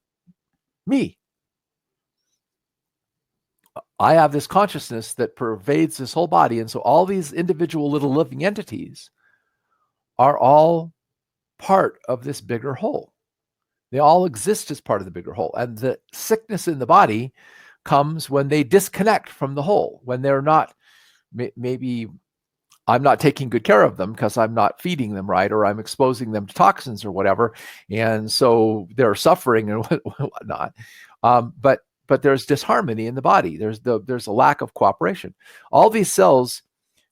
Me. I have this consciousness that pervades this whole body. And so all these individual little living entities are all part of this bigger whole. They all exist as part of the bigger whole. And the sickness in the body comes when they disconnect from the whole, when they're not, maybe I'm not taking good care of them because I'm not feeding them right, or I'm exposing them to toxins or whatever. And so they're suffering and whatnot. But there's disharmony in the body. There's a lack of cooperation. All these cells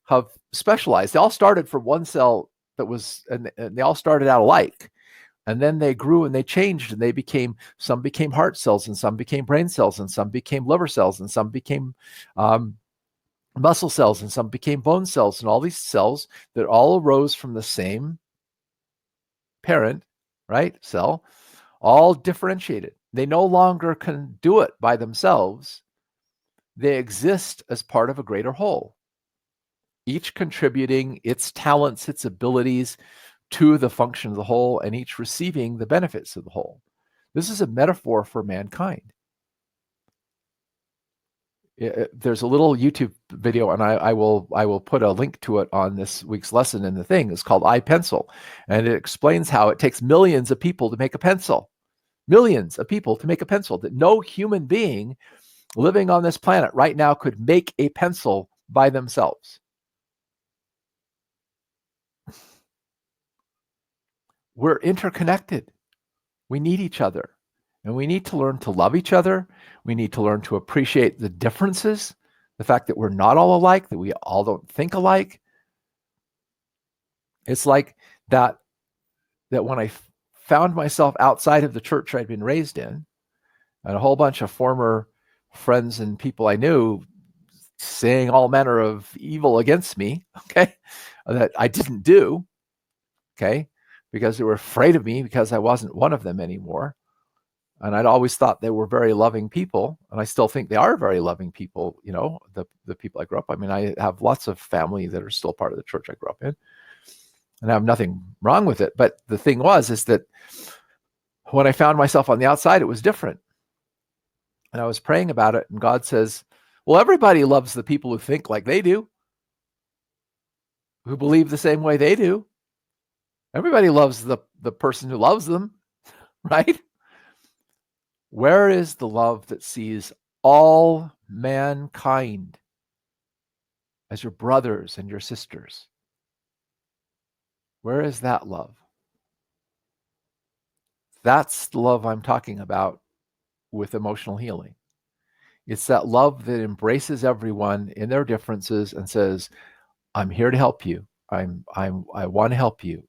have specialized. They all started from one cell and they all started out alike. And then they grew and they changed and some became heart cells and some became brain cells and some became liver cells and some became muscle cells and some became bone cells, and all these cells that all arose from the same parent, right, cell, all differentiated. They no longer can do it by themselves. They exist as part of a greater whole, each contributing its talents, its abilities to the function of the whole, and each receiving the benefits of the whole. This is a metaphor for mankind. There's a little YouTube video, and I will put a link to it on this week's lesson in the thing. It's called iPencil, and it explains how it takes millions of people to make a pencil. Millions of people to make a pencil, that no human being living on this planet right now could make a pencil by themselves. We're interconnected. We need each other. And we need to learn to love each other. We need to learn to appreciate the differences, the fact that we're not all alike, that we all don't think alike. It's like that when I found myself outside of the church I'd been raised in, and a whole bunch of former friends and people I knew saying all manner of evil against me, okay, that I didn't do, okay, because they were afraid of me because I wasn't one of them anymore. And I'd always thought they were very loving people, and I still think they are very loving people, the people I grew up. I mean, I have lots of family that are still part of the church I grew up in, and I have nothing wrong with it. But the thing is that when I found myself on the outside, it was different. And I was praying about it, and God says, well, everybody loves the people who think like they do, who believe the same way they do. Everybody loves the person who loves them, right? Where is the love that sees all mankind as your brothers and your sisters? Where is that love? That's the love I'm talking about with emotional healing. It's that love that embraces everyone in their differences and says, I'm here to help you. I want to help you.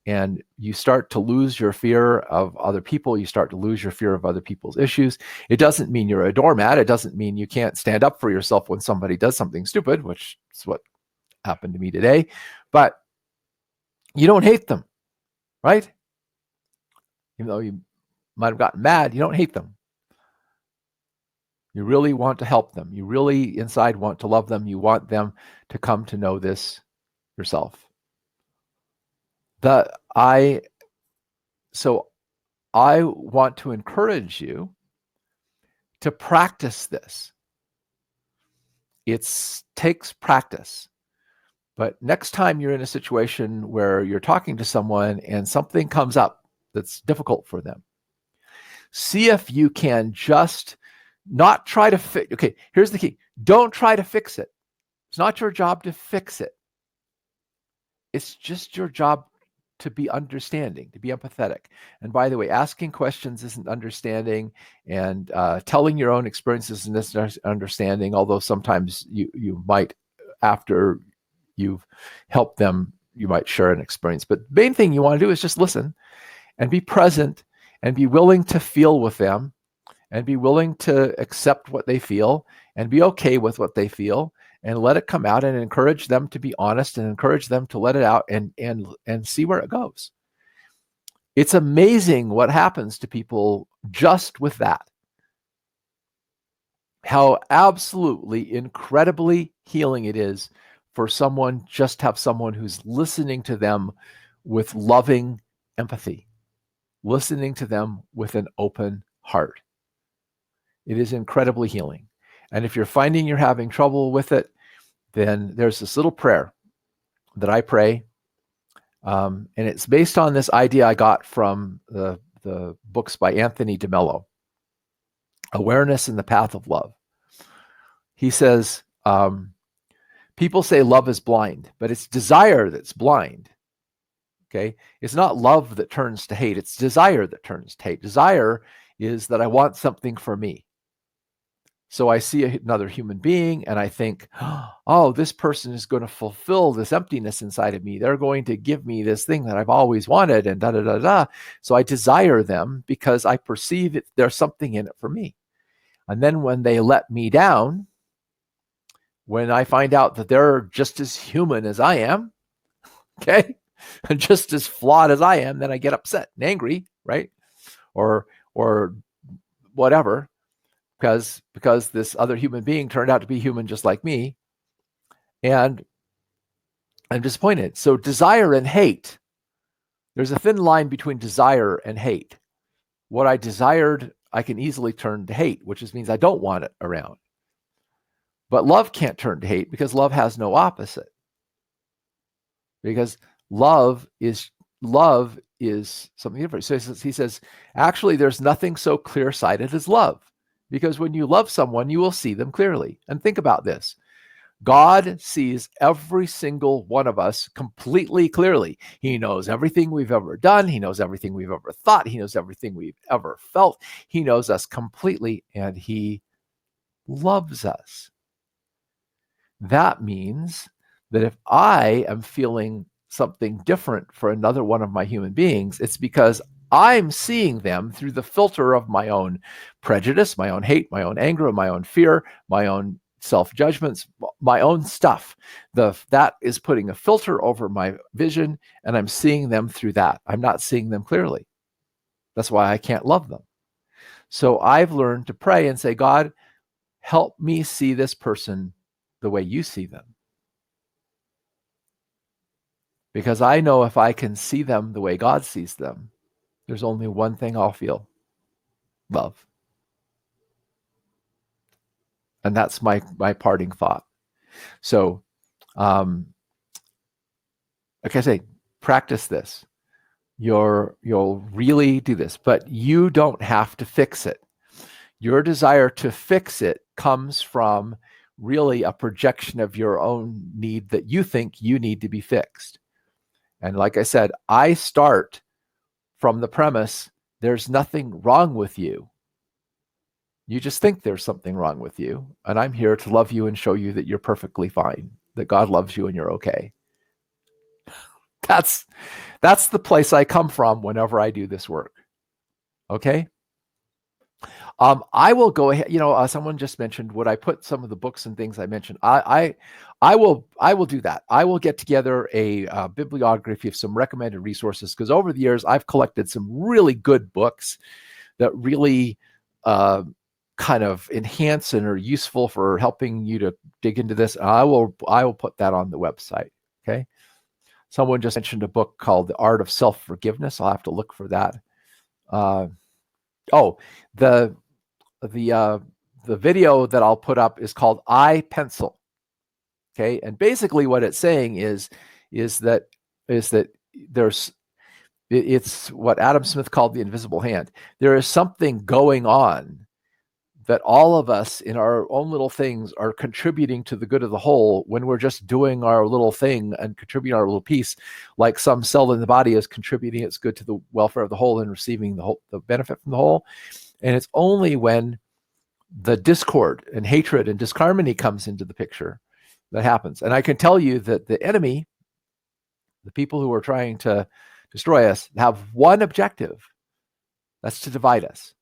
And you start to lose your fear of other people. You start to lose your fear of other people's issues. It doesn't mean you're a doormat. It doesn't mean you can't stand up for yourself when somebody does something stupid, which is what happened to me today. But you don't hate them, right? Even though you might have gotten mad, you don't hate them. You really want to help them. You really inside want to love them. You want them to come to know this yourself. So I want to encourage you to practice this. It takes practice. But next time you're in a situation where you're talking to someone and something comes up that's difficult for them, see if you can just not try to fix. Okay, here's the key. Don't try to fix it. It's not your job to fix it. It's just your job to be understanding, to be empathetic. And by the way, asking questions isn't understanding, and telling your own experiences isn't understanding, although sometimes you might, after you've helped them, you might share an experience. But the main thing you want to do is just listen and be present and be willing to feel with them and be willing to accept what they feel and be okay with what they feel and let it come out and encourage them to be honest and encourage them to let it out and see where it goes. It's amazing what happens to people just with that. How absolutely incredibly healing it is for someone just to have someone who's listening to them with loving empathy, listening to them with an open heart. It is incredibly healing. And if you're finding you're having trouble with it, then there's this little prayer that I pray. And it's based on this idea I got from the books by Anthony DeMello, Awareness in the Path of Love. He says, people say love is blind, but it's desire that's blind. Okay? It's not love that turns to hate. It's desire that turns to hate. Desire is that I want something for me. So I see another human being and I think, oh, this person is going to fulfill this emptiness inside of me. They're going to give me this thing that I've always wanted and da da da da. So I desire them because I perceive it, there's something in it for me. And then when they let me down, when I find out that they're just as human as I am, okay, and just as flawed as I am, then I get upset and angry, right? Or whatever. Because this other human being turned out to be human just like me, and I'm disappointed. So desire and hate, there's a thin line between desire and hate. What I desired, I can easily turn to hate, which just means I don't want it around. But love can't turn to hate because love has no opposite. Because love is something different. So he says, actually, there's nothing so clear-sighted as love. Because when you love someone, you will see them clearly. And think about this. God sees every single one of us completely clearly. He knows everything we've ever done. He knows everything we've ever thought. He knows everything we've ever felt. He knows us completely, and he loves us. That means that if I am feeling something different for another one of my human beings, it's because I'm seeing them through the filter of my own prejudice, my own hate, my own anger, my own fear, my own self-judgments, my own stuff. That is putting a filter over my vision, and I'm seeing them through that. I'm not seeing them clearly. That's why I can't love them. So I've learned to pray and say, God, help me see this person the way you see them. Because I know if I can see them the way God sees them, there's only one thing I'll feel: love. And that's my parting thought. So, like I say, practice this. You'll really do this, but you don't have to fix it. Your desire to fix it comes from really a projection of your own need that you think you need to be fixed. And like I said, I start from the premise, there's nothing wrong with you. You just think there's something wrong with you. And I'm here to love you and show you that you're perfectly fine, that God loves you and you're okay. That's the place I come from whenever I do this work. Okay? I will go ahead. Someone just mentioned, would I put some of the books and things I mentioned? I will do that. I will get together a bibliography of some recommended resources, because over the years I've collected some really good books that really kind of enhance and are useful for helping you to dig into this. I will put that on the website. Okay. Someone just mentioned a book called The Art of Self-Forgiveness. I'll have to look for that. The video that I'll put up is called I Pencil. Okay, and basically what it's saying is that it's what Adam Smith called the invisible hand. There is something going on that all of us in our own little things are contributing to the good of the whole, when we're just doing our little thing and contributing our little piece, like some cell in the body is contributing its good to the welfare of the whole and receiving the benefit from the whole. And it's only when the discord and hatred and disharmony comes into the picture that happens. And I can tell you that the enemy, the people who are trying to destroy us, have one objective. That's to divide us.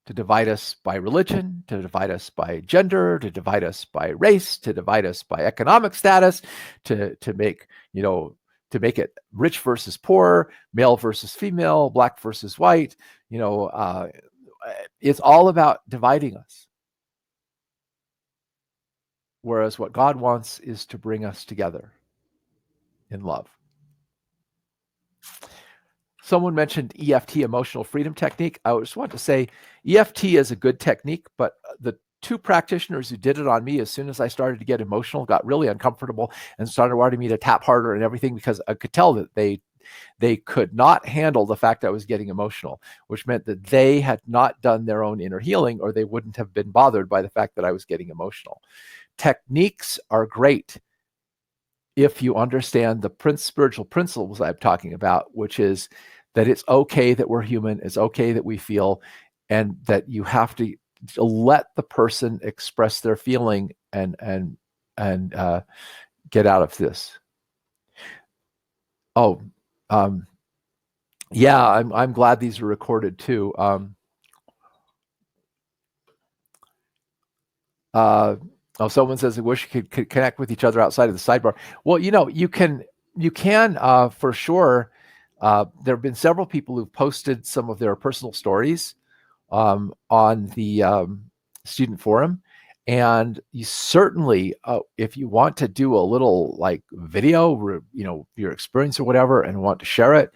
To divide us by religion, to divide us by gender, to divide us by race, to divide us by economic status, to make it rich versus poor, male versus female, black versus white. It's all about dividing us. Whereas what God wants is to bring us together in love. Someone mentioned EFT, emotional freedom technique. I just want to say EFT is a good technique, but the two practitioners who did it on me, as soon as I started to get emotional, got really uncomfortable and started wanting me to tap harder and everything, because I could tell that they could not handle the fact I was getting emotional, which meant that they had not done their own inner healing, or they wouldn't have been bothered by the fact that I was getting emotional. Techniques are great if you understand the spiritual principles I'm talking about, which is that it's okay that we're human, it's okay that we feel, and that you have to let the person express their feeling and get out of this. Yeah, I'm glad these are recorded too. Someone says they wish you could connect with each other outside of the sidebar. Well, you can for sure. There have been several people who've posted some of their personal stories on the student forum, and you certainly, if you want to do a little like video, your experience or whatever, and want to share it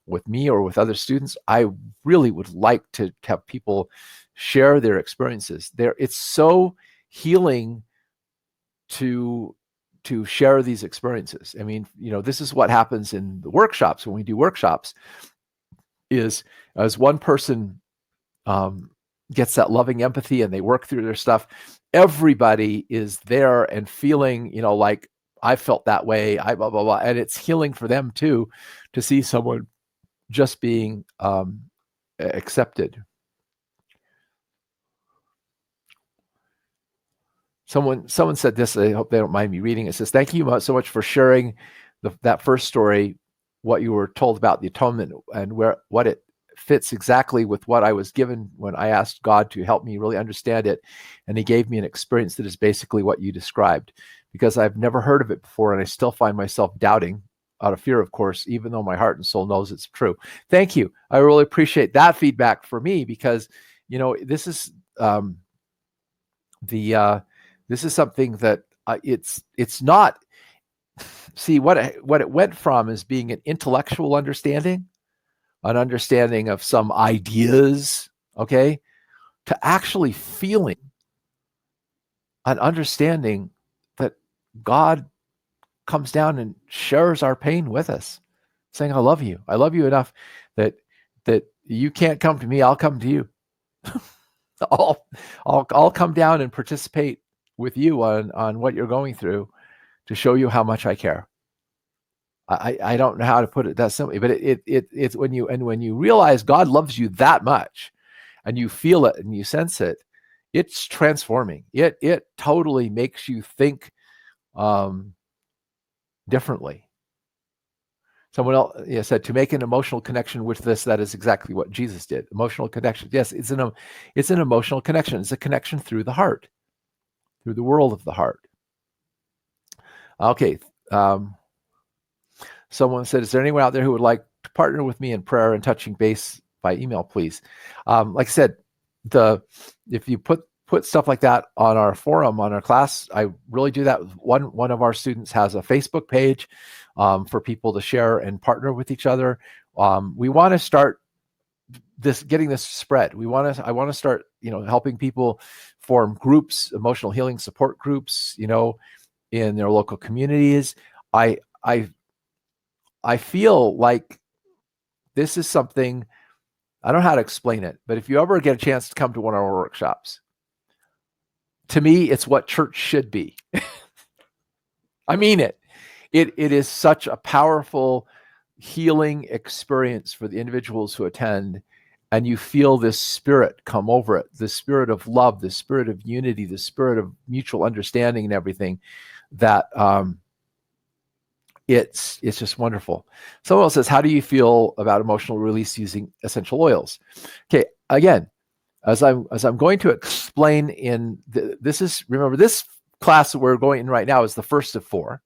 with me or with other students, I really would like to have people share their experiences. It's so healing to share these experiences. I mean, this is what happens in the workshops when we do workshops, is as one person gets that loving empathy and they work through their stuff, everybody is there and feeling, like I felt that way, blah, blah, blah. And it's healing for them too, to see someone just being accepted. Someone said this, I hope they don't mind me reading. It says, thank you so much for sharing that first story, what you were told about the atonement, and what it fits exactly with what I was given when I asked God to help me really understand it. And he gave me an experience that is basically what you described, because I've never heard of it before, and I still find myself doubting, out of fear, of course, even though my heart and soul knows it's true. Thank you. I really appreciate that feedback for me, because, this is this is something that it's not. See, what it went from is being an intellectual understanding, an understanding of some ideas, okay, to actually feeling, an understanding that God comes down and shares our pain with us, saying, I love you enough that you can't come to me, I'll come to you. I'll come down and participate with you on what you're going through, to show you how much I care. I don't know how to put it that simply, but it's when you realize God loves you that much, and you feel it and you sense it, it's transforming. It totally makes you think differently. Someone else said, to make an emotional connection with this, that is exactly what Jesus did. Emotional connection. Yes, it's an emotional connection. It's a connection through the heart, through the world of the heart. Okay. Someone said, is there anyone out there who would like to partner with me in prayer and touching base by email, please? Like I said, if you put stuff like that on our forum, on our class, I really do that. One of our students has a Facebook page for people to share and partner with each other. We want to start getting this spread. I want to start, helping people form groups, emotional healing support groups, in their local communities. I feel like this is something, I don't know how to explain it, but if you ever get a chance to come to one of our workshops, to me, it's what church should be. I mean it. It is such a powerful healing experience for the individuals who attend, and you feel this spirit come over it, the spirit of love, the spirit of unity, the spirit of mutual understanding and everything that it's just wonderful. Someone else says, how do you feel about emotional release using essential oils? Okay, again, as I'm going to explain remember, this class that we're going in right now is the first of 4.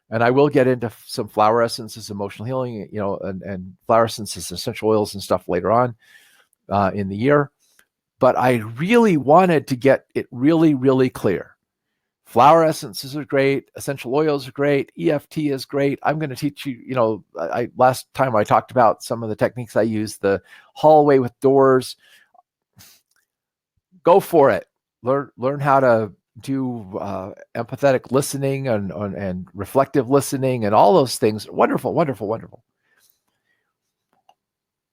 And I will get into some flower essences, emotional healing, and flower essences, essential oils and stuff later on in the year. But I really wanted to get it really, really clear. Flower essences are great. Essential oils are great. EFT is great. I'm going to teach you, last time I talked about some of the techniques I use, the hallway with doors. Go for it. Learn how to do empathetic listening and reflective listening and all those things. Wonderful, wonderful, wonderful.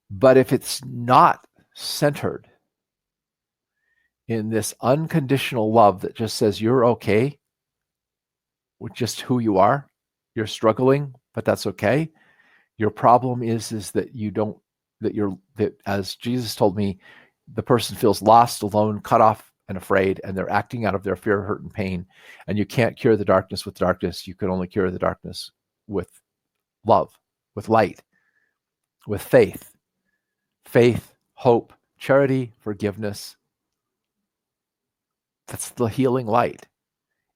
But if it's not centered in this unconditional love that just says you're okay with just who you are, you're struggling, but that's okay. Your problem is that as Jesus told me, the person feels lost, alone, cut off, and afraid, and they're acting out of their fear, hurt, and pain. And you can't cure the darkness with darkness. You can only cure the darkness with love, with light, with faith, hope, charity, forgiveness. That's the healing light.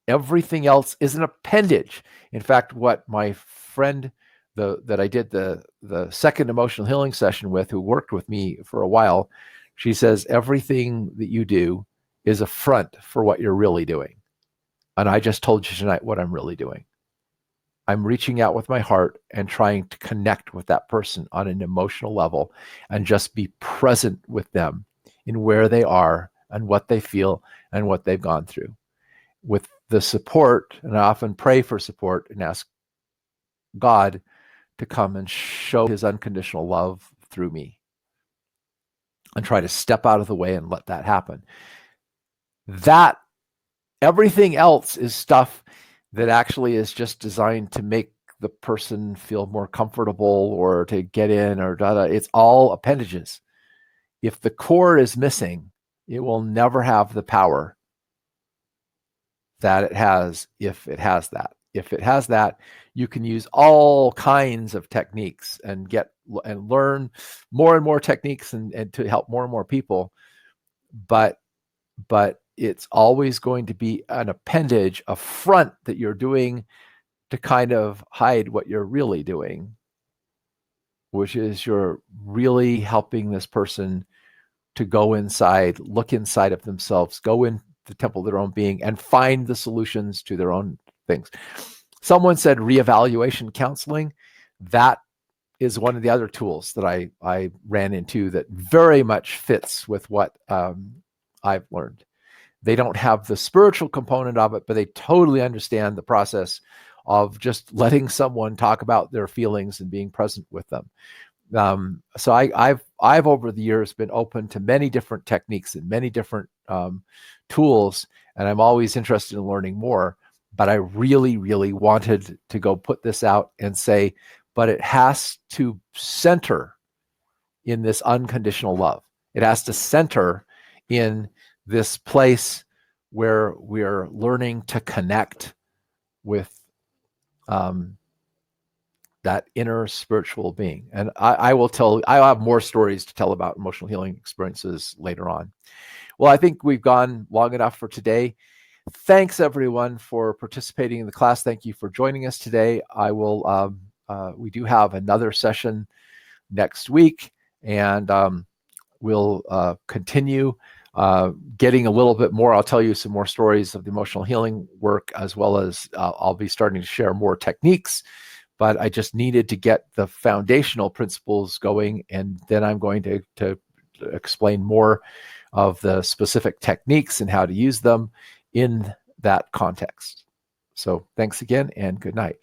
Everything else is an appendage. In fact, what my friend that I did the second emotional healing session with, who worked with me for a while, she says, everything that you do is a front for what you're really doing. And I just told you tonight what I'm really doing. I'm reaching out with my heart and trying to connect with that person on an emotional level and just be present with them in where they are and what they feel and what they've gone through. With the support, and I often pray for support and ask God to come and show his unconditional love through me, and try to step out of the way and let that happen. That everything else is stuff that actually is just designed to make the person feel more comfortable or to get in or it's all appendages. If the core is missing, it will never have the power that it has if it has that. If it has that, you can use all kinds of techniques and learn more and more techniques and to help more and more people. But it's always going to be an appendage, a front that you're doing to kind of hide what you're really doing, which is you're really helping this person to go inside, look inside of themselves, go in the temple of their own being and find the solutions to their own things. Someone said reevaluation counseling. That is one of the other tools that I ran into that very much fits with what I've learned. They don't have the spiritual component of it, but they totally understand the process of just letting someone talk about their feelings and being present with them. So I've over the years been open to many different techniques and many different tools, and I'm always interested in learning more. But I really, really wanted to go put this out and say, but it has to center in this unconditional love. It has to center in this place where we're learning to connect with that inner spiritual being. And I'll have more stories to tell about emotional healing experiences later on. Well, I think we've gone long enough for today. Thanks everyone for participating in the class. Thank you for joining us today. We do have another session next week, and we'll continue getting a little bit more. I'll tell you some more stories of the emotional healing work, as well as I'll be starting to share more techniques, but I just needed to get the foundational principles going, and then I'm going to explain more of the specific techniques and how to use them in that context. So thanks again, and good night.